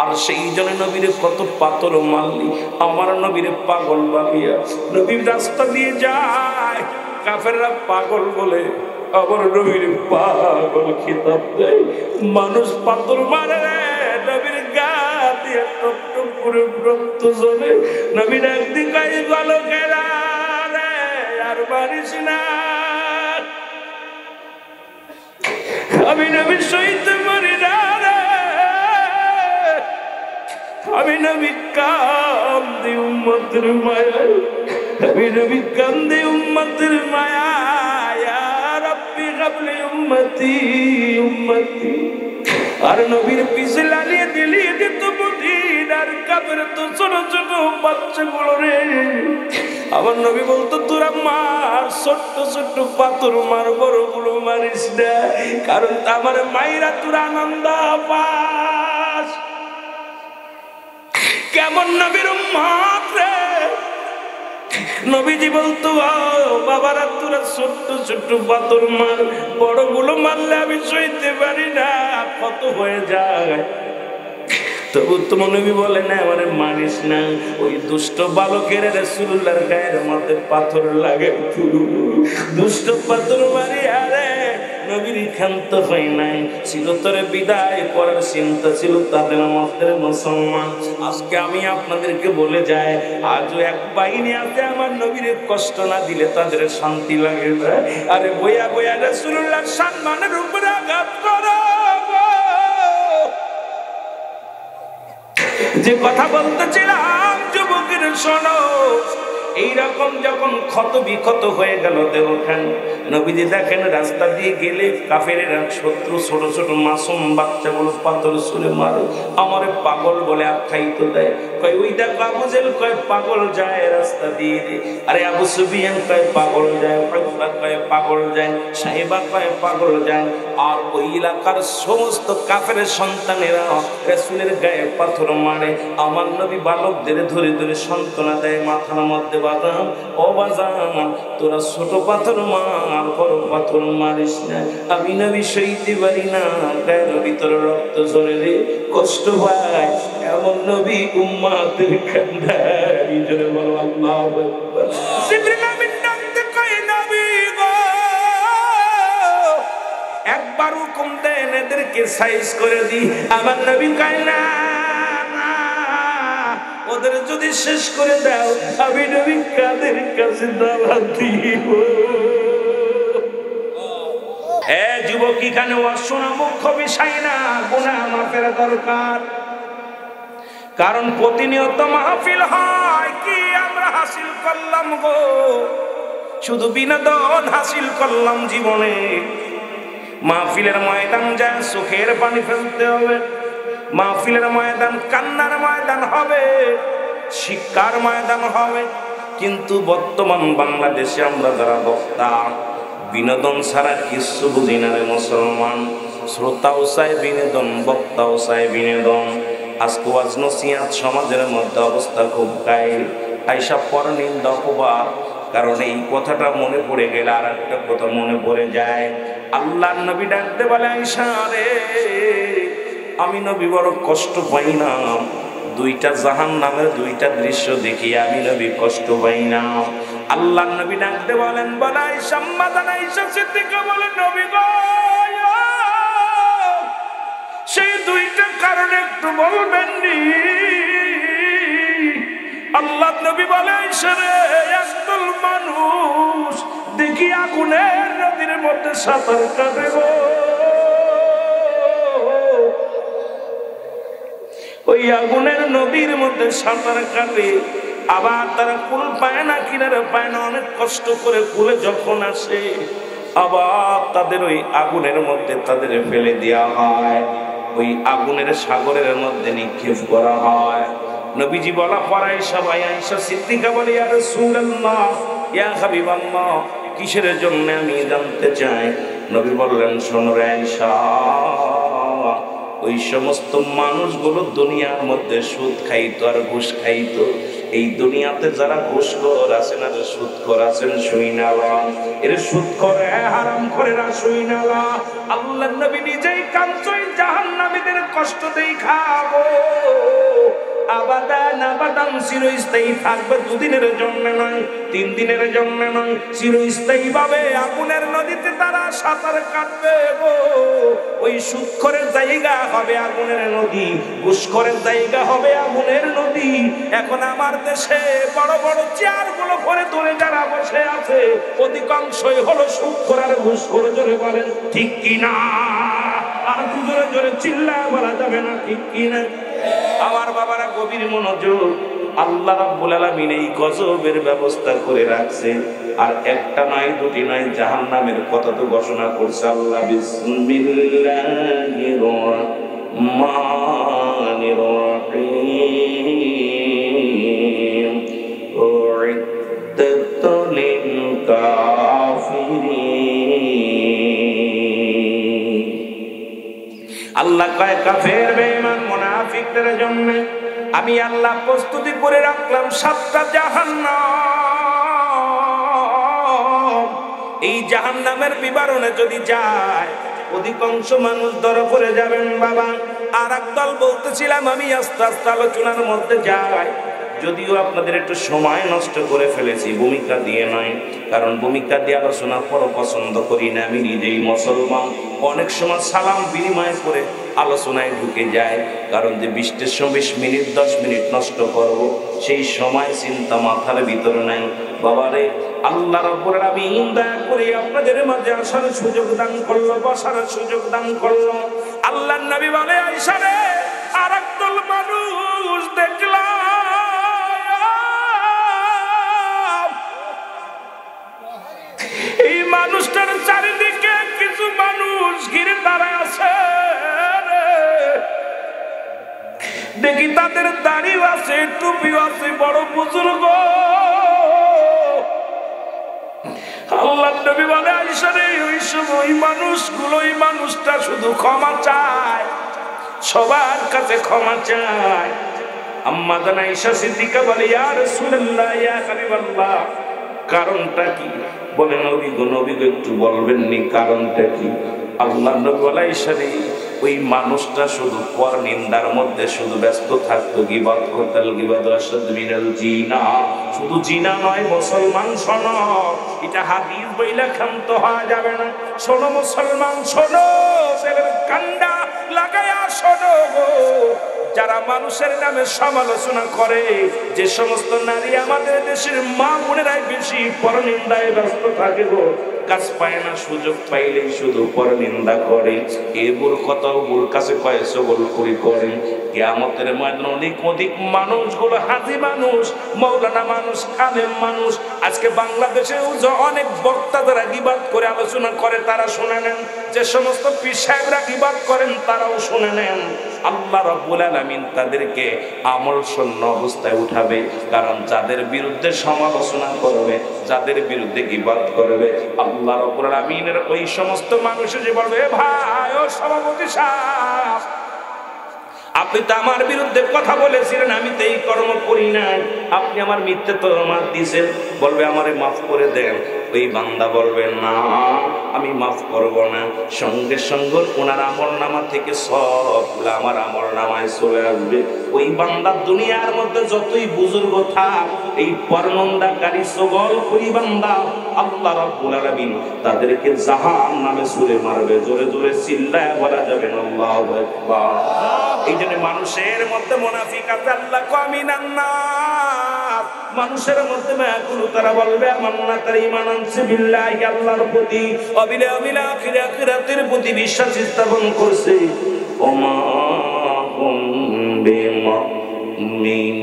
আর সেই জন্য নবীরে কত পাথর মারলি, আমার নবীরে পাগল বানিয়া নবীর রাস্তা দিয়ে যায়, কাফেররা পাগল বলে আমার নবীর পাগল খিতাব দেয়। মানুষ পাথর মারে নবীর গা দিয়ে টপ টপ করে রক্ত ঝরে। নবীর একদিন গাই গেল কেরা রে আর মারিস না, আমি নবী সইতে পারি না রে, আমি নবী কান্দি উম্মতের মায়ায়, আমি নবী কান্দি উম্মতের মায়ায়, ইয়া রাব্বি হাবলি উম্মতি উম্মতি। আর নবীর পিছে লালিয়ে দিলিয়ে দিত মদিনার কাফের তো ছোট ছোট বাচ্চাগুলো রে। আমার নবী বলতো তোরা মার, ছোট্ট ছোট্ট পাথর মার, বড়গুলো মারিস না, কারণ আমার মায়েরা তোরা আনন্দ পাস। কেমন নবীর উম্মত রে। নবীজি বলতো বাবারা তোরা ছোট্ট ছোট্ট পাথর মার, বড়গুলো মারলে আমি সইতে পারি না, কত হয়ে যায়। তবু তোমার নবী বলে না আমারে মারিস না। ওই দুষ্ট বালকের রাসূলুল্লাহর গায়ের মধ্যে পাথর লাগে, দুষ্ট পাথর মারি আরে নবীর ক্ষান্ত হয় নাই। চিরতরে বিদায় করার চিন্তা ছিল তাদের মধ্যে মুসলমান। আজকে আমি আপনাদেরকে বলে যাই, আজও এক বাহিনী আছে আমার নবীর কষ্ট না দিলে তাদের শান্তি লাগে না। আরে বইয়া বইয়া রাসূলুল্লাহর সম্মানের উপরে আঘাত করো। যে কথা বলতেছিলাম যুবকের শোনো, এইরকম যখন ক্ষত বিক্ষত হয়ে গেল দেহখান, নবীজি দেখেন রাস্তা দিয়ে গেলে কাফেরেরা শত্রু ছোট ছোট মাসুম বাচ্চাগুলো পাথর ছুঁড়ে মারে, আমারে পাগল বলে আখ্যায়িত দেয়। কয় ওই দেখো আবু জেহেল কয় পাগল যায় রাস্তা দিয়ে, আরে আবু সুফিয়ান কয় পাগল যায়, উতবা কয় পাগল যায়, সাইবা কয় পাগল যায়। আর ওই এলাকার সমস্ত কাফেরের সন্তানেরা রাসূলের গায়ে পাথর মারে। আমার নবী বালকদের ধরে ধরে সান্ত্বনা দেয় মাথার মধ্যে, বাজান ও বাজান তোরা ছোট পাথর মার, বড় পাথর মারিস না, আমি নবী সইতে পারি না, গায়ের ভিতরে রক্ত ঝরে রে, কষ্ট হয়। এমন নবী উম্মতের কান্দারি জোরে বলো আল্লাহু আকবার। জিবরিল আমিন ডাকতে কয় নবী গো, একবার হুকুম দেন এদেরকে সাইজ করে দি। আমার নবী কয় না, ওদের যদি শেষ করে দাও আমি নবী কাদের কাছে দাওয়াত দিব। যুবক এখানে শোনা মুখ্য বিষয় না, গুনাহ মাফের দরকার। কারণ প্রতিনিয়ত মাহফিল হয়, কি আমরা হাসিল করলাম গো? শুধু বিনোদন হাসিল করলাম জীবনে। মাহফিলের ময়দান যায় চোখের পানি ফেলতে হবে, মাহফিলের ময়দান কান্নার ময়দান হবে, শিক্ষার ময়দান হবে। কিন্তু বর্তমান বাংলাদেশে আমরা যারা বক্তা, বিনোদন ছাড়া কিছু বুঝি না রে মুসলমান। শ্রোতাও চায় বিনোদন, বক্তাও চায় বিনোদন। আজকে ওয়াজ নসিহত সমাজের মধ্যে অবস্থা খুব গায়ে আইসা পরনিন্দা অপবাদ। কারণ এই কথাটা মনে পড়ে গেলে আর একটা কথা মনে পড়ে যায়। আল্লাহর নবী ডাকতে বলে আয়েশা রে, আমি নবী বড় কষ্ট পাই না, দুইটা জাহান্নামের দুইটা দৃশ্য দেখি আমি নবী কষ্ট পাই না। আল্লাহর নবী ডাকতে বলেন বলে আয়েশা, মাদান আয়েশা সিদ্দিকা বলেন নবী গো, সেই দুইটা কারণ একটু বলবেন নি? আল্লাহর নবী বলে আয়েশা রে, একদল মানুষ দেখি আগুনের নদীর মধ্যে সাঁতার কাটে গো, ওই আগুনের নদীর মধ্যে সাঁতার কাটে, আবার তারা কুল পায় না, কিনারে পায় না, অনেক কষ্ট করে কুলে যখন আসে আবার তাদের ওই আগুনের মধ্যে তাদের ফেলে দেওয়া হয়, ওই আগুনের সাগরের মধ্যে নিক্ষেপ করা হয়। নবীজি বলা পড়ায় সবাই আয়েশা সিদ্দিকা বলে ইয়া রাসূলুল্লাহ, ইয়া হাবিবাল্লাহ, কিসের জন্য আমি জানতে চাই। নবী বললেন শোনো রে আয়েশা, ওই সমস্ত মানুষগুলো দুনিয়ার মধ্যে সুদ খাইতো আর ঘুষ খাইতো। এই দুনিয়াতে যারা ঘুষখোর আছেন আর সুদখোর আছেন, শুইনালা এর সুদখোর হারাম করে না শুইনালা। আল্লাহর নবী নিজেই কাঁদছেন জাহান্নামীদের কষ্ট দেই খাবো। আবাদান আবাদান, চিরস্থায়ী থাকবে, দুদিনের জন্য নয়, 3 দিনের জন্য নয়, চিরস্থায়ী ভাবে আগুনের নদীতে তারা সাঁতার কাটবে গো। ওই সুদখোরের জায়গা হবে আগুনের নদী, ঘুষখোরের জায়গা হবে আগুনের নদী। এখন আমার দেশে বড় বড় চেয়ারগুলো করে ধরে যারা বসে আছে, অধিকাংশই হলো সুদখোর আর ঘুষখোর। জোরে বলেন ঠিক কিনা? আর জোরে জোরে চিল্লায় বলা যাবে না ঠিক কিনা? আমার বাবারা গভীর মনোযোগ। আল্লাহ রাব্বুল আলামিন এই গজবের ব্যবস্থা করে রাখছে। আর একটা নয়, দুটি নয়, জাহান্নামের কথা তো ঘোষণা করছে আল্লাহ। বিসমিল্লাহির রাহমানির রাহিম। উইদ্দাত লিল কাফিরিন। আল্লাহ কয় কাফের বেঈমান মুনাফিকদের জন্য আমি আল্লাহ প্রস্তুতি করে রাখলাম 7টা জাহান্নাম। এই জাহান্নামের বিবরণে যদি যায় অধিকাংশ মানুষ ধরা পড়ে যাবেন বাবা। আর একদল বলতেছিলাম আমি আস্তে আস্তে আলোচনার মধ্যে যাই, যদিও আপনাদের একটু সময় নষ্ট করে ফেলেছি, ভূমিকা দিয়ে নয়, কারণ ভূমিকা দিয়ে আলোচনা করো পছন্দ করি না। আমি নিজেই মুসলমান, অনেক সময় সালাম বিনিময় করে আলোচনায় ঢুকে যায়, কারণ যে 20 মিনিট 10 মিনিট নষ্ট করব সেই সময় চিন্তা মাথার ভিতরে নাই। বাবারে আল্লাহ রাব্বুল আলামিন দয়া করে আপনাদের মাঝে আসার সুযোগ দান করলো, বসার সুযোগ দান করলো। আল্লাহর নবী বলে আয়েশা রে, আরেকদল মানুষ দেখলাম, এই মানুষটার চারিদিকে কিছু মানুষ ঘিরে দাঁড়ায় আছে। দেখি তাদের দাড়িও আছে, টুপিও আছে, বড় বুজুর্গ। আল্লাহর নবী বলে আয়েশা রে, ওই মানুষগুলো, ওই মানুষটা শুধু ক্ষমা চায়, সবার কাছে ক্ষমা চায়। আম্মা জান আয়েশা সিদ্দিকা বলে ইয়া রাসূলুল্লাহ, ইয়া হাবিবাল্লাহ, কারণটা কি? বলে নবী গো, নবী গো একটু বলবেন নি কারণটা কি? আল্লাহর নবী বলে আয়েশা রে, ওই মানুষটা শুধু পর নিন্দার মধ্যে শুধু ব্যস্ত থাকতো, গীবত করতেন, গীবত আশাদ মিনাল জিনা। শুধু জিনা নয় মুসলমান, শোনো, এটা হাদিস বইলে ক্ষান্ত হওয়া যাবে না। শোনো মুসলমান, শোনো, ছেলের কান্ডা লাগায়া শোনো গো। যারা মানুষের নামে সমালোচনা করে, যে সমস্ত নারী আমাদের দেশের মা বোনেরাই বেশি পরনিন্দায় ব্যস্ত থাকে গো, কাজ পায় না, সুযোগ পাইলেই শুধু পরনিন্দা করে। এগুর কথা ওর কাছে কয়েছে বল করি করে। কিয়ামতের ময়দানে অধিক মানুষগুলো হাজি মানুষ, মৌলানা মানুষ, আলেম মানুষ। আজকে বাংলাদেশেও অনেক বক্তা যারা গীবাত করে আলোচনা করে তারা শুনে নেন, যে সমস্ত পীর সাহেবরা গীবাত করেন তারাও শুনে নেন। আল্লাহ রাব্বুল আলামিন তাদেরকে আমল শূন্য অবস্থায় উঠাবে, কারণ যাদের বিরুদ্ধে সমালোচনা করবে, যাদের বিরুদ্ধে গীবাত করবে, আল্লাহ রাব্বুল আলামিনের ওই সমস্ত মানুষ যে বলবে, ভাই ও সভাপতি সাহেব, আপনি তো আমার বিরুদ্ধে কথা বলেছিলেন, আমি তো এই কর্ম করি নাই, আপনি আমার মিথ্যে তহমত দিয়েছেন, বলবে আমারে মাফ করে দেন। ওই বান্দা বলবে না, আমি মাফ করব না। সঙ্গে সঙ্গে ওনার আমলনামা থেকে সবগুলো আমার আমলনামায় চলে আসবে। ওই বান্দা দুনিয়ার মধ্যে যতই বুজুর্গ থাক, এই পরনিন্দাকারী সগল করি বান্দা আল্লাহ রাব্বুল আলামিন তাদেরকে জাহান্নামে ছুঁড়ে মারবে। জোরে জোরে চিল্লায় বলা যাবে না আল্লাহু আকবার। এই জন্য মানুষের মধ্যে মুনাফিক আছে, আল্লাহ কামিনান নাস, মানুষের মধ্যে মায়াকুল, তারা বলবে আমার না, তারা ঈমান আনছে বিল্লাহি, আল্লাহর প্রতি, অবিল আখিরাতের প্রতি বিশ্বাস স্থাপন করছে। ওমা হুম বিমুমিনিন।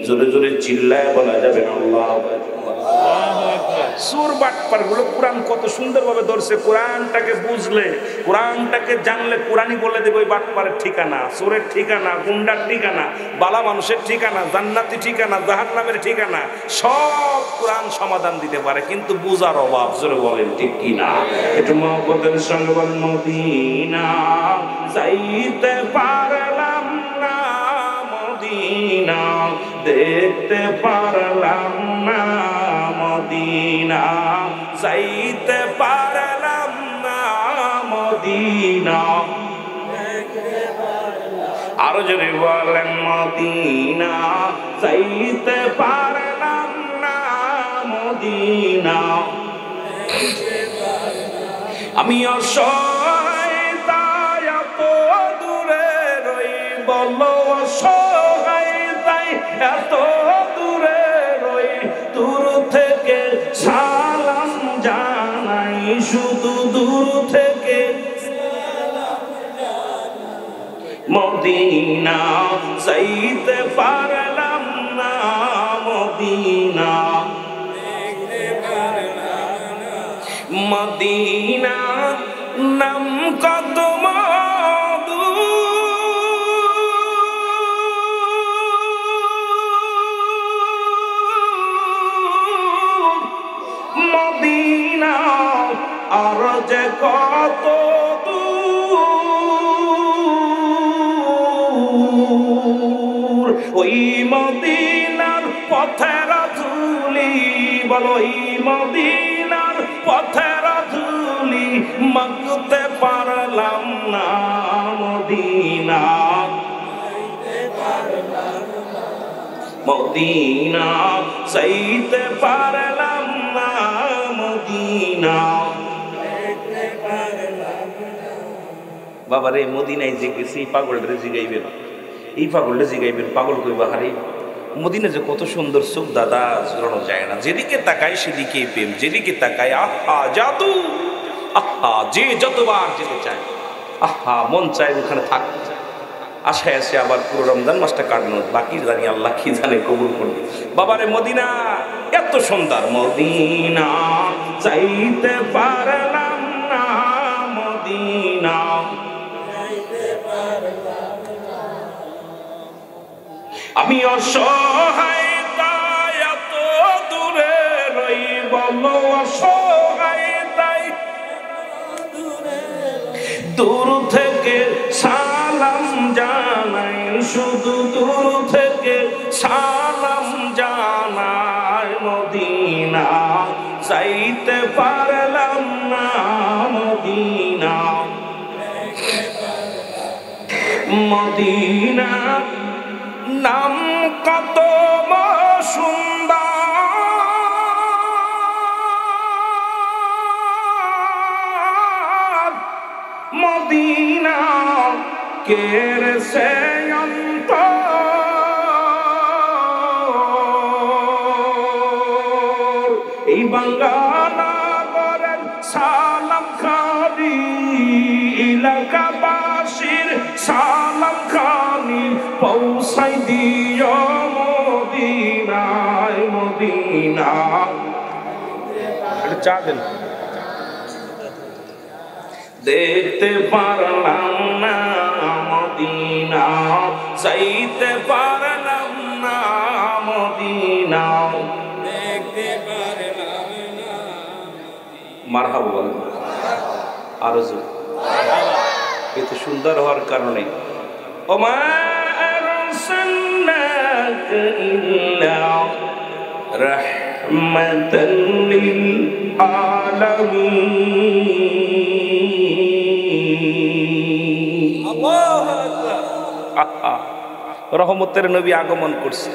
জোরে জোরে চিল্লায় বলা যাবে না আল্লাহু আকবার। সুর বাটপার গুলো কোরআন কত সুন্দরভাবে ধরছে। কোরআনটাকে বুঝলে, কোরআনটাকে জানলে কোরআনই বলে দেবে ওই বাটপারের ঠিকানা, সুরের ঠিকানা, গুন্ডার ঠিকানা, বালা মানুষের ঠিকানা, জান্নাতি ঠিকানা, জাহান্নামের ঠিকানা, সব কোরআন সমাধান দিতে পারে, কিন্তু বুঝার অভাব। জোরে বলেন ঠিক কিনা? একটু মহব্বতের সঙ্গে বলেন মদিনা যাইতে পারলাম না, মদিনা দেখতে পারলাম না, মদিনা যাইতে পারলাম না, মদিনা দেখতে পারলাম আর যদি বলেন মদিনা যাইতে পারলাম না, মদিনা আমি অসহায় তাই এত দূরে রই, বলো অসহায় তাই এত দূরে রই, দূর থেকে সালাম জানাই, শুধু দূর থেকে মদিনা যাইতে পারলাম না, মদিনা মদিনা নাম কত মধু, মদিনা আর যে কত দূর, ওই মদিনার পথের ধুলি, বলো ওই মদিনার পথের ধুলি মাখতে পারলাম না, মদিনা মদিনা যাইতে পারলাম না, মদিনা। বাবারে মদিনায় যে গেছি এই পাগলটা জিগাইবেন, এই পাগলটা জিগাইবেন, পাগল কইবা হারে মদিনা যে কত সুন্দর চোখ দাদা জোরানো যায় না, যেদিকে তাকায় সেদিকে প্রেম, যেদিকে তাকায় আহা জাদু, আহা যে যতবার যেতে চায়, আহা মন চায় ওখানে থাকতে, আশায় আসে আবার পুরো রমজান মাসটা কাটানো, বাকি জানি আল্লাহ কি জানে কবুল করবে। বাবারে মদিনা এত সুন্দর, মদিনা যাইতে পারলাম না, মদিনা আমি অসহায় তাই এত দূরে রই, বলো অসহায় তাই দূর থেকে সালাম জানাই, শুধু দূর থেকে সালাম জানাই, মদিনা যাইতে পারলাম না, মদিনা মদিনা নাম কত সুন্দর, মদিনা কের সে অন্তর, এই বাঙ্গানগরের সালাম খানি, এলাকাবাসীর সালাম খানি পৌঁছাই দিও মদিনায়, মদিনা চা দেন। দেখতে পারলাম না মদিনা, যাইতে পারলাম না, মদিনা দেখতে পারলাম না। মারহাবা বলেন আরো জোরে, এত সুন্দর হওয়ার কারণে ওমা আরসালনাকা ইল্লা রাহমাতাল লিল আলামিন। আল্লাহু আকবার। রহমতের নবী আগমন করছে,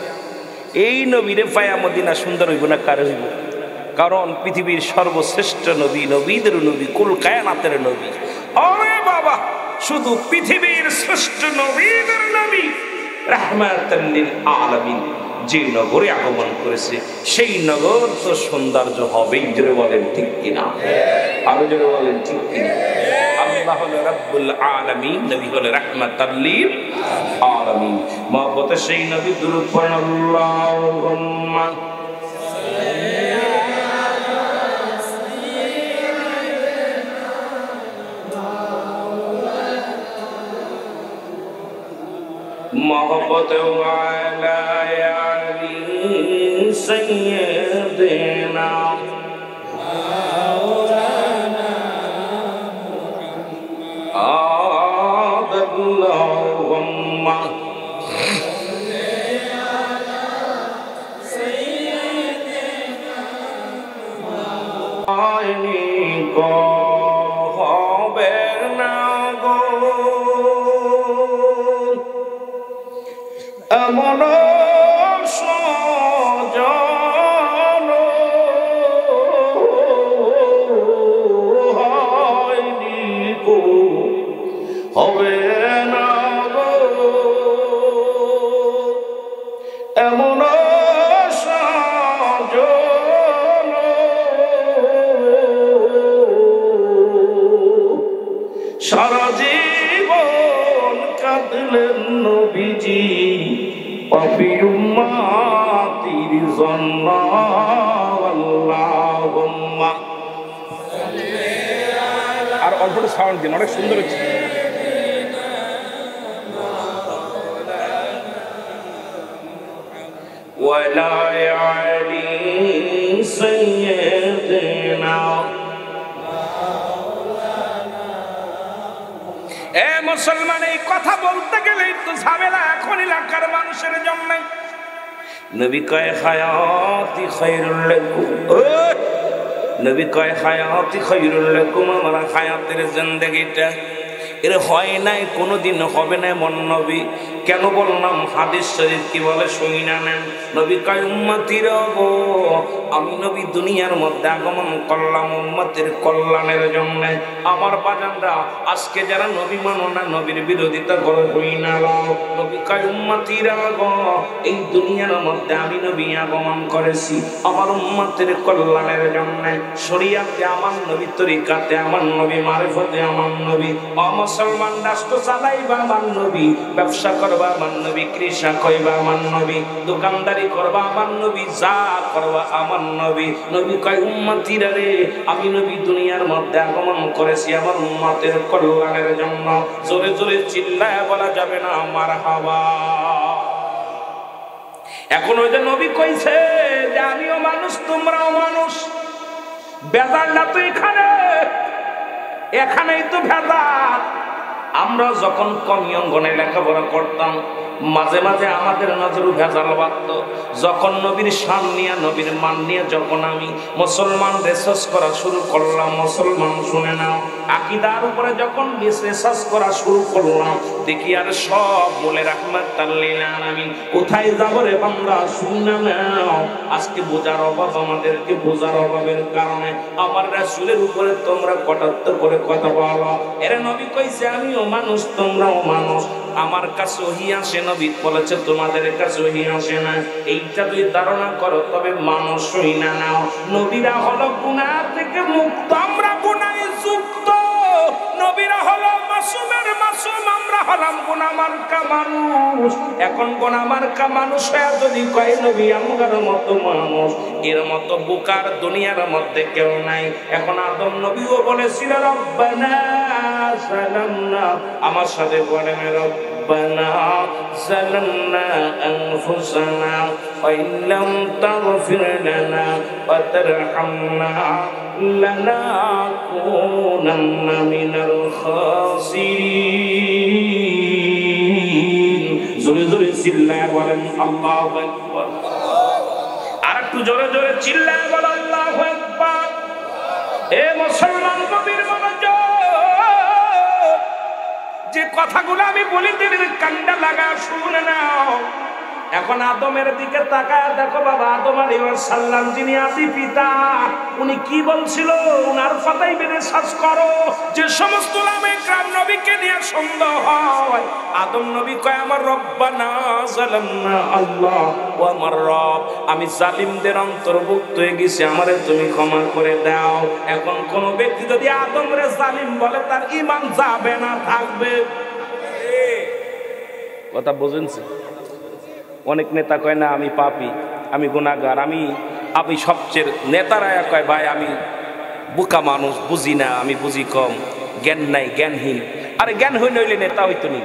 এই নবীরে পায়া মদিনা সুন্দর হইব না কার হইব? কারণ পৃথিবীর সর্বশ্রেষ্ঠ নবী, নবীদের নবী, কুল কায়নাতের নবী। আরে বাবা, শুধু পৃথিবীর শ্রেষ্ঠ নবীদের নবী রাহমাতাল লিল আলামিন যে নগরে আগমন করেছে, সেই নগর তো সৌন্দর্য হবেই। জোরে বলেন ঠিক কিনা? আরো জোরে বলেন ঠিক কিনা? আল্লাহ হলো রাব্বুল আলামিন, নবী হলো রাহমাতাল লিল আলামিন। মহব্বতে সেই নবী দুরূদ পড়েন, আল্লাহুম্মা मोहब्बत वाला यारी सैयदना मौलाना अल्लाहुम्मा सैयदना आईनी को হবে না গো এমন সজন হয়নি গো, হবে না গো, এমন সজন সারা জীবন কাঁদলেন নবীজি পাপী উম্মতির জন্য। আল্লাহুম্মা আর অল্পটা সাউন্ড দিন, অনেক সুন্দর হচ্ছে। ওয়ালা আলী সাইয়্যিদিনা। এ মুসলমান, এই কথা বলতে গেলেই তো ঝামেলা এখন এলাকার মানুষের জন্য। নবী কয় হায়াতি খায়রুল লাকুম, নবী কয় হায়াতি খায়রুল লাকুম, আমার হায়াতের জিন্দেগিটা এর হয় নাই, কোনোদিন হবে না এমন নবী। কেন বললাম? হাদিস শরীফ কি বলে শুনি না নেন। নবী কয় উম্মতিরা গো, আমি নবী দুনিয়ার মধ্যে আগমন করলাম উম্মতের কল্যাণের জন্য। আমার বাজানরা আজকে যারা নবী মানো না, নবীর বিরোধিতা করে হই না, নবী কয় উম্মতিরা গো, এই দুনিয়ার মধ্যে আমি নবী আগমন করেছি আমার উম্মতের কল্যাণের জন্য। শরীয়তে আমার নবী, তরিকাতে আমার নবী, মারিফতে আমার নবী। মুসলমান রাষ্ট্র চালাইবা আমার নবী, ব্যবসা করবা আমার নবী, কৃষক হইবা আমার নবী, দোকানদারি করবা আমার নবী, যা করবা আমার নবী। নবী কয় উম্মতিরা রে, আমি নবী দুনিয়ার মধ্যে আগমন করেছি আমার উম্মতের কল্যাণের জন্য। জোরে জোরে চিল্লায় বলা যাবে না মারহাবা। এখন ওই যে নবী কইছে যে আমিও মানুষ তোমরাও মানুষ, বেজারটা তো এখানেই তো ভেজাল। আমরা যখন কমি অঙ্গনে লেখাপড়া করতাম, মাঝে মাঝে আমাদের নজরু ভেজাল বাঁধত। যখন নবীর শান নিয়ে, নবীর মান নিয়ে যখন আমি মুসলমান রিসার্চ করা শুরু করলাম, মুসলমান শুনে নাও, আকীদার উপরে যখন রিসার্চ করা শুরু করলাম, দেখি আর সব বলে রাহমাতাল লিল আলামিন। কোথায় যাব রে বান্দা, শুনে নাও। আজকে বোঝার অভাব, আমাদেরকে বোঝার অভাবের কারণে আমার রাসূলের উপরে তোমরা কটাক্ষ করে কথা বলো। এরে নবী কইছে আমিও মানুষ তোমরাও মানুষ, আমার কাছে ওহী আসে, নবী বলেছে তোমাদের কাছে ওহী আসে না। এইটা তুই ধারণা করো, তবে মানুষ হই না নাও। নবীরা হলো গুনাহ থেকে মুক্ত, আমরা গুনাহে যুক্ত। নবীরা হলো মাসুমের মাসুম, আমরা হলাম গুনাহ মার্কা মানুষ। এখন গুনাহ মার্কা মানুষ হয়ে যদি কয় নবী আমার মতো মানুষ, এর মতো বুকার দুনিয়ার মধ্যে কেউ নাই। এখন আদম নবীও বলেছিল রব্বানা সালামনা, আমার সাথে বলেন রব্বানা সালামনা আনফুসানা ওয়াইন লাম তাগফির লানা ওয়া তারহামনা লানাকুনান্না মিনাল খাসিরিন। জোরে জোরে চিল্লায় বলেন আল্লাহু আকবার। আর একটু জোরে জোরে চিল্লায় বলেন আল্লাহু আকবার। এ মুসলমান নবীর মনোযোগ, যে কথাগুলো আমি বলি দিনের কান্ডা লাগা শুনে নাও। এখন আদমের দিকে তাকায় দেখো বাবা, আদম আলাইহিস সালাম যিনি আদি পিতা, উনি কি বলছিল, উনার কথাই মেনে শ্বাস করো। যে সমস্ত উলামায়ে কেরাম নবীকে নিয়ে সন্দেহ হয়, আদম নবী কয় আমার রব্বানা যালামনা, আল্লাহ ও আমার রব, আমি জালিমদের অন্তর্ভুক্ত হয়ে গেছি, আমারে তুমি ক্ষমা করে দাও। এখন কোন ব্যক্তি যদি আদমরে জালিম বলে, তার ঈমান যাবে না থাকবে। কথা বুঝেনছে? অনেক নেতা কয় না আমি পাপী, আমি গুনাহগার, আমি সবচেয়ে নেতারা কয় ভাই আমি বোকা মানুষ, বুঝি না, আমি বুঝি কম, জ্ঞান নাই, জ্ঞানহীন। আরে জ্ঞান হইলে নেতা হইতো নি,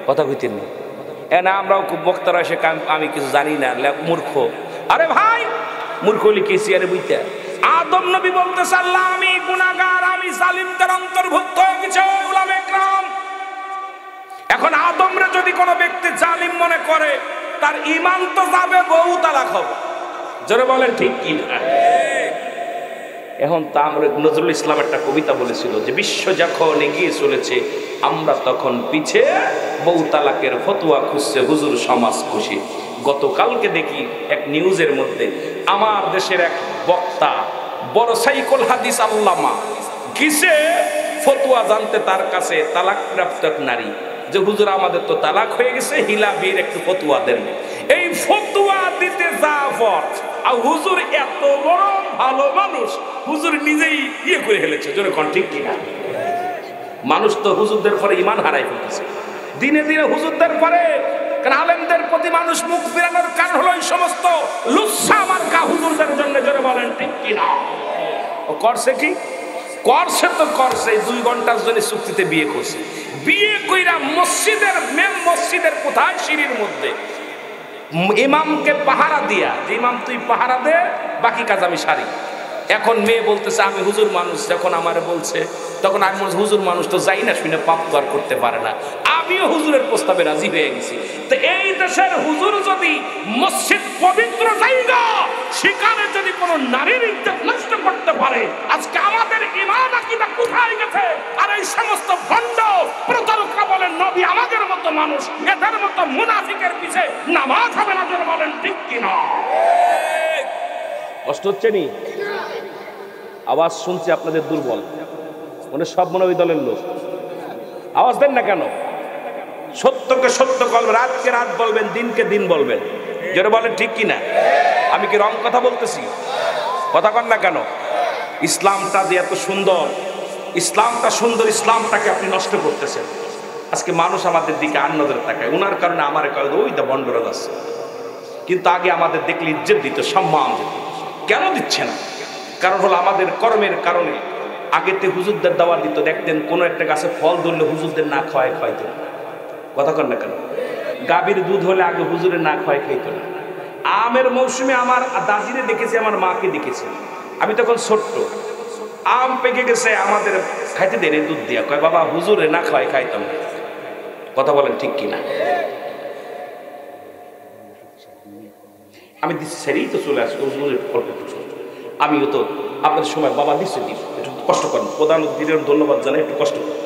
কথা কইতেন না। না আমরাও খুব বক্তারা এসে আমি কিছু জানি না, মূর্খ। আরে ভাই মূর্খ হইলে কে চেয়ারে বুঝতে? আদম নবী বলতেছে আল্লাহ আমি গুনাহগার, আমি জালিমদের অন্তর্ভুক্ত হয়ে গেছি উলামায়ে কেরাম। এখন আদমরে যদি কোনো ব্যক্তি জালিম মনে করে, তার ঈমান তো যাবে, বহু তালাক হবে। জোরে বলেন ঠিক কি না? এখন তা আমরা নজরুল ইসলাম একটা কবিতা বলেছিল যে বিশ্ব যখন এগিয়ে চলেছে আমরা তখন পিছে বউ তালাকের ফতোয়া খুঁজছে, হুজুর সমাজ খুশি। গতকালকে দেখি এক নিউজের মধ্যে আমার দেশের এক বক্তা বড় সাইকুল হাদিস আল্লামা কিসে ফতোয়া জানতে তার কাছে তালাক প্রাপ্ত এক নারী, যে হুজুর আমাদের তো তালাক হয়ে গেছে, হিলা বিয়ের একটু ফতোয়া দেন। এই ফতোয়া দিতে যাওয়ার আর হুজুর এত বড় ভালো মানুষ, হুজুর নিজেই ইয়ে করে ফেলেছে। জোরে কোন ঠিক কিনা? মানুষ তো হুজুরদের পরে ইমান হারাই ফেলতেছে দিনে দিনে হুজুরদের পরে। আলেমদের প্রতি মানুষ মুখ ফিরানোর কারণ হলো এই সমস্ত লুচ্ছা মার্কা হুজুরদের জন্য। জোরে বলেন ঠিক কিনা? ও করছে কি? করছে তো করছে, 2 ঘন্টার জন্য চুক্তিতে বিয়ে করছে। বিয়ে কইরা মসজিদের মেন মসজিদের কোথায় সিঁড়ির মধ্যে ইমামকে পাহারা দিয়া, যে ইমাম তুই পাহারা দে, বাকি কাজ আমি সারি। এখন মেয়ে বলতেছে আমি হুজুর মানুষ, যখন আমারে বলছে তখন আমি বলছি হুজুর মানুষ তো যাই না শুনে পাপ তো আর করতে পারে না, আমিও হুজুরের প্রস্তাবে রাজি হয়ে গেছি। তো এই দেশের হুজুর যদি মসজিদ পবিত্র জায়গা সেখানে যদি কোনো নারীর ইজ্জত নষ্ট করতে পারে, আজকে আমাদের ঈমান আকীদা কোথায় গেছে? আর এই সমস্ত ভণ্ড প্রতারকরা বলেন নবী আমাদের মতো মানুষ, এদের মতো মুনাফিকের পিছে নামাজ হবে না। যারা বলেন ঠিক কিনা? কষ্ট হচ্ছে নি? আওয়াজ শুনছি আপনাদের দুর্বল, মানে সব মনোবী দলের লোক। আওয়াজ দেন না কেন? সত্যকে সত্য বলবেন, রাতকে রাত বলবেন, দিনকে দিন বলবেন। যেটা বলেন ঠিক কিনা? আমি কি রং কথা বলতেছি? কথা কন না কেন? ইসলামটা যে এত সুন্দর, ইসলামটা সুন্দর, ইসলামটাকে আপনি নষ্ট করতেছেন। আজকে মানুষ আমাদের দিকে আর নজর তাকায়, ওনার কারণে আমার কয় ওই দা বন্ডরাজ আছে। কিন্তু আগে আমাদের দেখলে ইজ্জত দিত, সম্মান দিত। কেন দিচ্ছে না? কারণ হলো আমাদের কর্মের কারণে। আগেতে হুজুরদের দাওয়াত দিত, দেখতেন কোনো একটা গাছে ফল ধরলে হুজুরদের না খাওয়ায় খাইতো। কথা কন না কেন? গাভীর দুধ হলে আগে হুজুরের না খাওয়ায় খাইতো না। আমের মৌসুমে আমার দাদিরে দেখেছি, আমার মাকে দেখেছি। আমি তখন ছোট্ট, আম পেকে গেছে, আমাদের খাইতে দেয় দুধ দিয়া, কয় বাবা হুজুরে না খাওয়ায় খাইতাম না। কথা বলেন ঠিক কিনা? আমি দিচ্ছি সেরেই তো চলে আসবো, আমিও তো আপনাদের সময় বাবা দিচ্ছে দিন, একটু কষ্ট করেন। প্রধান অতিথির ধন্যবাদ জানাই, একটু কষ্ট করেন,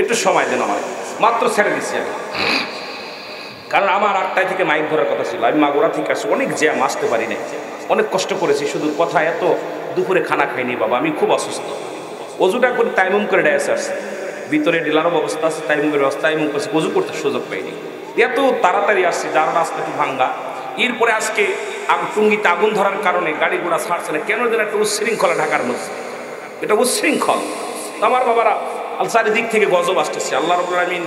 একটু সময় দেন আমার। মাত্র ছেড়ে দিচ্ছি আমি, কারণ আমার 8টায় থেকে মাইক ধরার কথা ছিল। আমি মাগুরা থেকে আসছি, অনেক জ্যাম, আসতে পারি নাই, অনেক কষ্ট করেছি। শুধু কথা এত, দুপুরে খানা খাইনি বাবা, আমি খুব অসুস্থ। অজুটা করে তাইমুম করে ডায়াসে আসছে, ভিতরে ডিলারও অবস্থা আছে, তাইমুমের ব্যবস্থা, তাইমুম করছে, অজু করতে সুযোগ পাইনি। এত তাড়াতাড়ি আসছি, যার রাস্তা একটু ভাঙ্গা। এরপরে আজকে টুঙ্গিতে আগুন ধরার কারণে গাড়ি ঘোড়া ছাড়ছে না, কেন যেন একটা উচ্ছৃঙ্খলা ঢাকার মধ্যে, এটা উচ্ছৃঙ্খল। আমার বাবারা চারিদিক থেকে গজব আসতেছে। আল্লাহ রাব্বুল আলামিন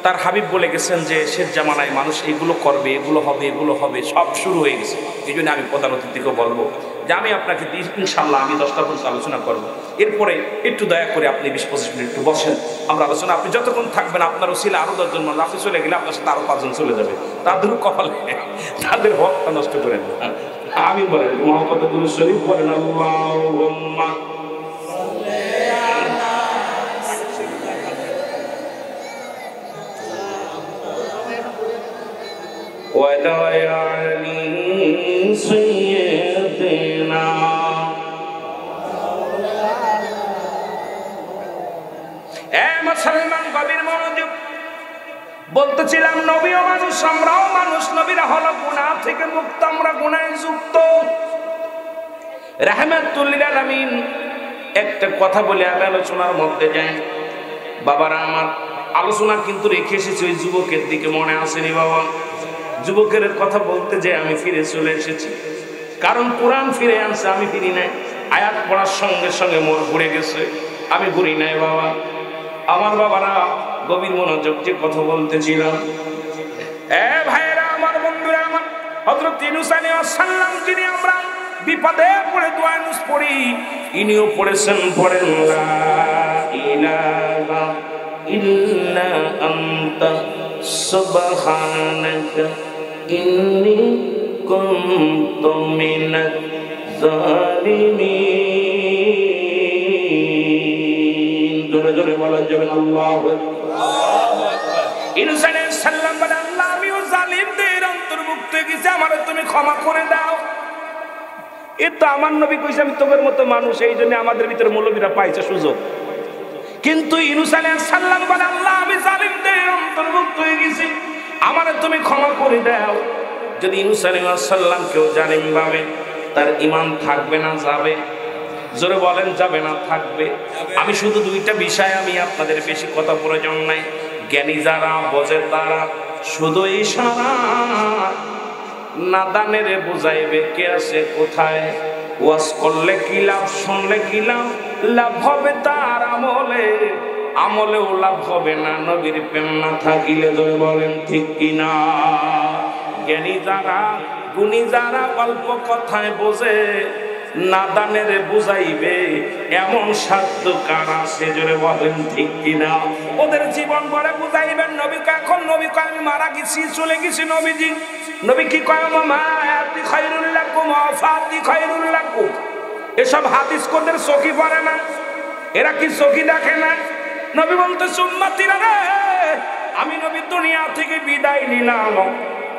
তার হাবিব বলে গেছেন যে শেষ জামানায় মানুষ এগুলো করবে, এগুলো হবে, এগুলো হবে, সব শুরু হয়ে গেছে। এই জন্য আমি প্রধান অতিথিকে বলবো যে আমি আপনাকে ইনশাল্লাহ আমি 10টা পর্যন্ত আলোচনা করবো। এরপরে একটু দয়া করে আপনি 20-25 মিনিট একটু বসেন, আমরা আলোচনা। আপনি যতক্ষণ থাকবেন আপনার ওসিলা আরো 10 জন মানুষ, আপনি চলে গেলে আপনার সাথে আরো 5 জন চলে যাবে, তাদেরও কপালে, তাদের হকটা নষ্ট করেন না। আমি বলেন মুহাম্মদ দুরূদ শরীফ পড়েন, আল্লাহুম্মা وَدَعَنِي سَيِّدِنَا মুসলমান গভীর মনোযোগ। বলতেছিলাম নবীও মানুষ, আমরাও মানুষ। নবীরা হলো গুনাহ থেকে মুক্ত, আমরা গুনাহে যুক্ত। রাহমাতুল লিল আলামিন একটা কথা বলে আমি আলোচনার মধ্যে যাই। বাবারা আমার আলোচনা কিন্তু রেখে এসেছি ওই যুবকের দিকে, মনে আসেনি বাবা? যুবকের কথা বলতে যে আমি ফিরে চলে এসেছি, কারণ কোরআন ফিরে আনছে, আমি ফিরি নাই। আয়াত পড়ার সঙ্গে সঙ্গে মোর ঘুরে গেছে, আমি ঘুরি নাই বাবা। আমার বাবারা গভীর মনোযোগ যে কথা বলতেছিলাম, ভাইয়েরা আমার, বন্ধুরা আমার, হযরত ইউনূস আলাইহিস সালাম যিনি আমরা বিপদে পড়ে দোয়া নুস পড়ি, ইনিও পড়েছেন, পড়েন লা ইলাহা ইল্লা আনতা সুবহানাকা ইন্নী কুনতু মিনাজ জালিমিন। জোরে জোরে বলা যাবে আল্লাহু আকবার। ইউনূস আলাইহিস সালাম বলেন, আল্লাহ আমিও জালিমদের অন্তর্ভুক্ত গেছি, আমারে তুমি ক্ষমা করে দাও। এ তো আমার নবী কইছে আমি তোমার মতো মানুষ, এই জন্য আমাদের ভিতরে মৌলবীরা পাইছে সুযোগ। কিন্তু ইউনূস আলাইহিস সালাম বলে, আল্লাহ আমি জালিমদের অন্তর্ভুক্ত হয়ে গেছি, আমারে তুমি ক্ষমা করে দাও। যদি ইউনূস আলাইহিস সালাম কেউ জালিম ভাবে, তার ঈমান থাকবে না যাবে? জোরে বলেন, যাবে না থাকবে? আমি শুধু দুইটা বিষয়, আমি আপনাদের বেশি কথা প্রয়োজন নাই, জ্ঞানী যারা বোঝে তারা শুধু ইশারা, নাদানের বুঝাইবে কে আছে কোথায়। ওয়াজ করলে কি লাভ, শুনলে কি লাভ? লাভ হবে তার আমলে, আমলেও লাভ হবে না নবীর প্রেম না থাকিলে। জোরে বলেন ঠিক কিনা? জ্ঞানী যারা, গুণী যারা অল্প কথায় বোঝে, নাদানের বুঝাইবে এমন সাধ্য কার আছে? জোরে বলেন ঠিক কিনা? ওদের জীবন ভরে বুঝাইবেন। নবী এখন নবী কয় আমি মারা গেছি, চলে গেছি। নবীজি নবী কি কয়? মায়াতি খায়রুল লাকুম ওয়াফাতি খায়রুল লাকুম। এসব হাদিস কোদের চোখে পড়ে না? এরা কি চোখে দেখে না? নবী বলতেছে উম্মতিরা রে, আমি নবী দুনিয়া থেকে বিদায় নিলাম,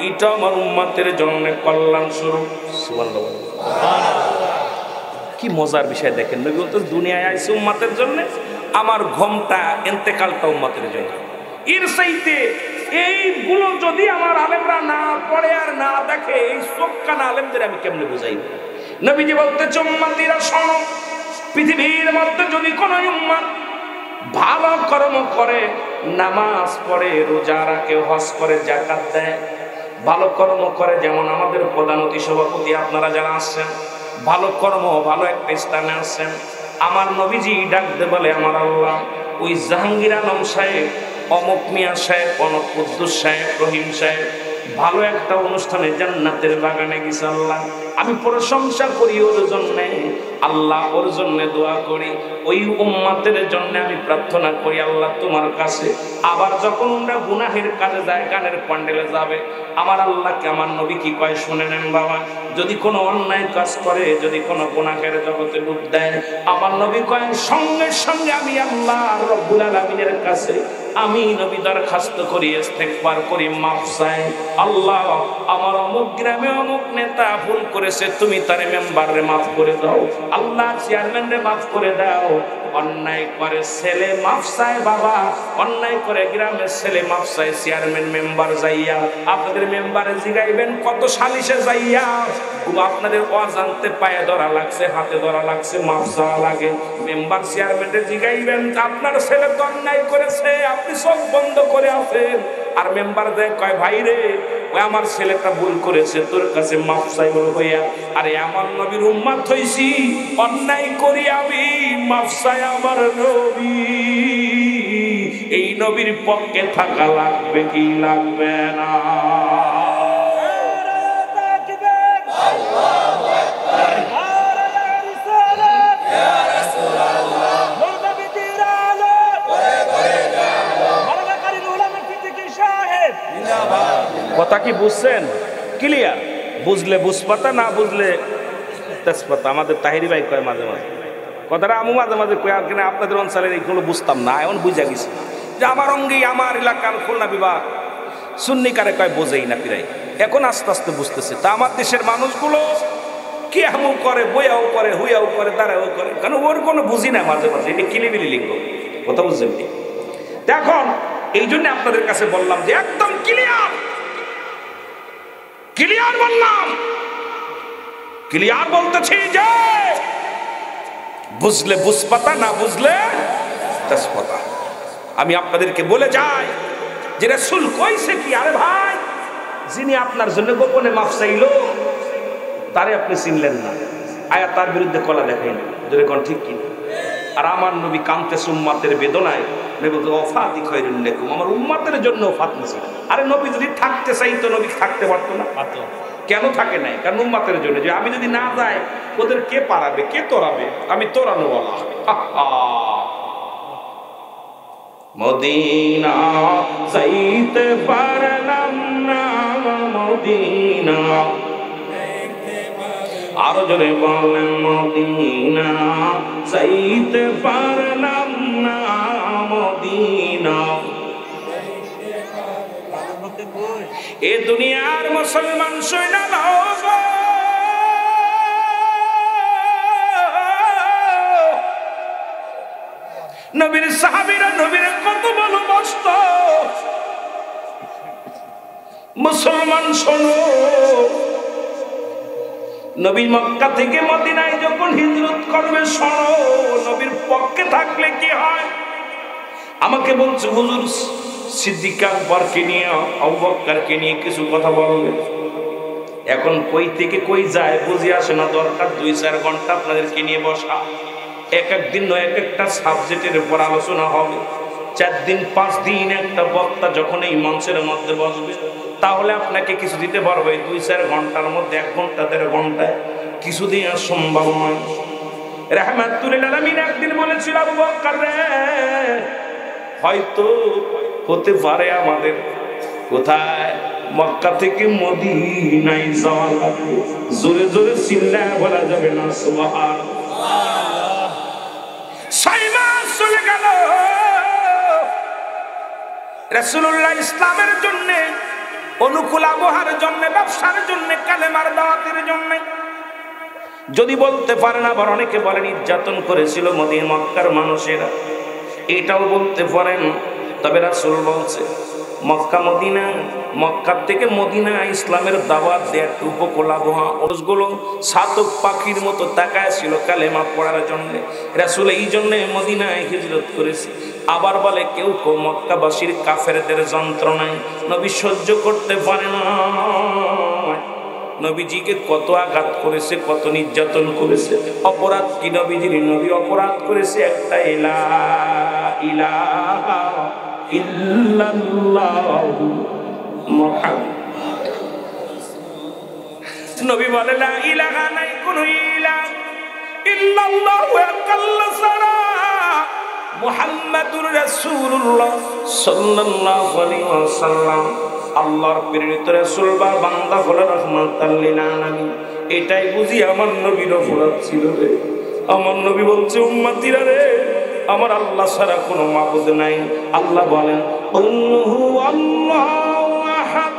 এটা আমার উম্মতের জন্য কল্যাণ স্বরূপ। সুবহানাল্লাহ। কি মজার বিষয় দেখেন, নবী বলতেছে দুনিয়ায় আইছে উম্মতের জন্য, আমার ঘুমটা ইন্তেকালটা উম্মতের জন্য। এর চাইতে এইগুলো যদি আমার আলেমরা না পড়ে আর না দেখে, এই চোখকানা আলেমদের আমি কেমনে বুঝাই? নবীজি বলতেছে উম্মতিরা শোনো, পৃথিবীর মধ্যে যদি কোনো উম্মত ভালো কর্ম করে, নামাজ পড়ে, রোজা রাখে, হজ করে, যাকাত দেয়, ভালো কর্ম করে, যেমন আমাদের প্রধান অতি সভাপতি আপনারা যারা আসছেন, ভালো কর্ম ভালো একটা স্থানে আসছেন, আমার নবীজি ডাকতে বলে আমার আল্লাহ ওই জাহাঙ্গীর আলম সাহেব, অমুক মিয়া সাহেব, অমুক কুদ্দুস সাহেব, রহিম সাহেব ভালো একটা অনুষ্ঠানে জান্নাতের বাগানে গেছে, আল্লাহ আমি প্রশংসা করি ওর জন্যে, আল্লাহ ওর জন্যে দোয়া করি, ওই উম্মতের জন্য আমি প্রার্থনা করি আল্লাহ তোমার কাছে। আবার যখন আমরা গুনাহের কাজে যায়, গানের প্যান্ডেলে যাবে, আমার আল্লাহকে আমার নবী কি কয় শুনে নেন বাবা, যদি কোনো অন্যায় কাজ করে, যদি কোনো গুনাহের জগতে ডুব দেয়, আমার নবী কয় সঙ্গে সঙ্গে আমি আল্লাহ রব্বুল আলামিনের কাছে আমি নবী দরখাস্ত করি, ইস্তেগফার করি, মাফ চাই, আল্লাহ আমার অমুক গ্রামে অমুক নেতা ভুল করেছে, তুমি তার মেম্বারে মাফ করে দাও, আল্লাহ চেয়ারম্যানরে মাফ করে দাও। অন্যায় করে ছেলে মাফ চায় বাবা, অন্যায় করে গ্রামের ছেলে মাফ চায়, চেয়ারম্যান মেম্বার যাইয়া আপনাদের মেম্বারে জিগাইবেন কত সালিশে যাইয়া আপনাদের অজান্তে পায়ে ধরা লাগছে, হাতে ধরা লাগছে, মাফ চাওয়া লাগে, মেম্বার চেয়ারম্যানের জিগাইবেন আপনার ছেলে তো অন্যায় করেছে, আপনি চোখ বন্ধ করে আছেন, আর মেম্বার দেয় কয় ভাই রে ওই আমার ছেলেটা ভুল করেছে, তোর কাছে মাফ চাইব হইয়া, আরে আমার নবীর উম্মত হইছি, অন্যায় করি আমি, মাফ চাই আমার নবী, এই নবীর পক্ষে থাকা লাগবে কি লাগবে না? কথা কি বুঝছেন? ক্লিয়ার? বুঝলে বুঝপাতা, না বুঝলে তেজপাতা। আমাদের তাহিরি ভাই কয় মাঝে মাঝে কথাটা, আমি মাঝে মাঝে কয় কিনা আপনাদের অঞ্চলের এইগুলো বুঝতাম না, এখন বুঝা গেছি যে আমার অঙ্গে আমার এলাকার খুলনা বিভাগ সুন্নিকারে কয় বোঝেই না প্রায়, এখন আস্তে আস্তে বুঝতেছে। তা আমার দেশের মানুষগুলো কি আমু করে, বইয়াও করে, হুইয়াও করে, দাঁড়াও করে, কারণ ওর কোনো বুঝি না মাঝে মাঝে, এটা কিলিবিলি লিঙ্গ, কথা বুঝছেন কি? এখন এই জন্য আপনাদের কাছে বললাম যে একদম ক্লিয়ার, ক্লিয়ার বললাম, ক্লিয়ার বলতেছি যে বুঝলে বুঝপাতা, না বুঝলে তেজপাতা। আমি আপনাদেরকে বলে যাই যে রাসূল কইছে কি, আরে ভাই যিনি আপনার জন্য গোপনে মাফ চাইল তারে আপনি চিনলেন না, আয়া তার বিরুদ্ধে কলা দেখাইন, যদি কোন ঠিক কি? আর আমার নবী কান্তেছে উম্মতের বেদনায়, ওয়াফাতি খায়রুল লাকুম, আমার উম্মতের জন্য ওফাত নসিব। আরে নবী যদি থাকতে চাইতো নবী থাকতে পারতো না? কেন থাকে নাই? কারণ উম্মতের জন্য, যে আমি যদি না যাই ওদের কে পারাবে, কে তোরাবে, আমি তোরানোওয়ালা। মদিনা যাইতে পারলাম না, মদিনা আরো জোরে বলেন, মদিনা যাইতে পারলাম না, মদিনা। এ দুনিয়ার মুসলমান শোনা নাও, নবীর সাহাবীরা নবীর কত ভালোবাসত। মুসলমান শোনো, নবী মক্কা থেকে মদিনায় যখন হিজরত করবে, শোনো নবীর পক্ষে থাকলে কি হয়। আমাকে বলছে হুজুর সিদ্দিক আকবরকে নিয়ে, আবু বকরকে নিয়ে কিছু কথা বলবে। এখন কই থেকে কই যায় বুঝে আসে না, দরকার 2-4 ঘন্টা আপনাদেরকে নিয়ে বসা। এক একদিন নয় এক একটা সাবজেক্টের উপর আলোচনা হবে। 4 দিন 5 দিন একটা বক্তা যখন এই মঞ্চের মধ্যে বসবে, তাহলে আপনাকে কিছু দিতে পারবে। 2-4 ঘন্টার মধ্যে 1 ঘন্টা 1.5 ঘন্টায় কিছু দেওয়া সম্ভব নয়। রাহমাতুল লিল আলামিন একদিন বলেছিল, আবু বকর রে, হয়তো হতে পারে আমাদের কোথায় মক্কা থেকে মদিনায় যাওয়া লাগবে। জোরে জোরে চিল্লায় বলা যাবে না সুবহানাল্লাহ। 6 মাস চলে গেল, রাসূলুল্লাহ ইসলামের জন্য, অনুকূল আবহাওয়ার জন্য, ব্যবসার জন্য, কালেমার দাওয়াতের জন্য, যদি বলতে পারেন, আবার অনেকে বলেন নির্যাতন করেছিল মদিনা মক্কার মানুষেরা, এটাও বলতে পারেন। তবে রাসূল বলছে মক্কা মদিনা, মক্কা থেকে মদিনা ইসলামের দাওয়াত দেওয়ার উপকূল আবহাওয়া, ওগুলো সাতক পাখির মতো তাকায় ছিল কালেমা পড়ার জন্য। রাসূল এই জন্য মদিনায় হিজরত করেছে। আবার বলে কেউ কেউ মক্কাবাসীর কাফেরদের যন্ত্রণায় নবী সহ্য করতে পারে না। নবীজিকে কত আঘাত করেছে, কত নির্যাতন করেছে। অপরাধ কি নবীজির? নবী অপরাধ করেছে একটা, ইলাহা ইল্লাল্লাহু মুহাম্মাদ। নবী বলে লা ইলাহা, নাই কোনো ইলাহ ইল্লাল্লাহু আল্লাহ ছাড়া, মুহাম্মাদুর রাসূলুল্লাহ সাল্লাল্লাহু আলাইহি ওয়াসাল্লাম আল্লাহর প্রেরিত রাসূল বা বান্দা হলো রাহমাতাল লিল আলামিন। এটাই বুঝি আমার নবীর অপরাধ ছিল রে। আমার নবী বলছে উম্মতিরা রে, আমার আল্লাহ ছাড়া কোনো মাবুদ নাই। আল্লাহ বলেন আল্লাহু আল্লাহু আহাদ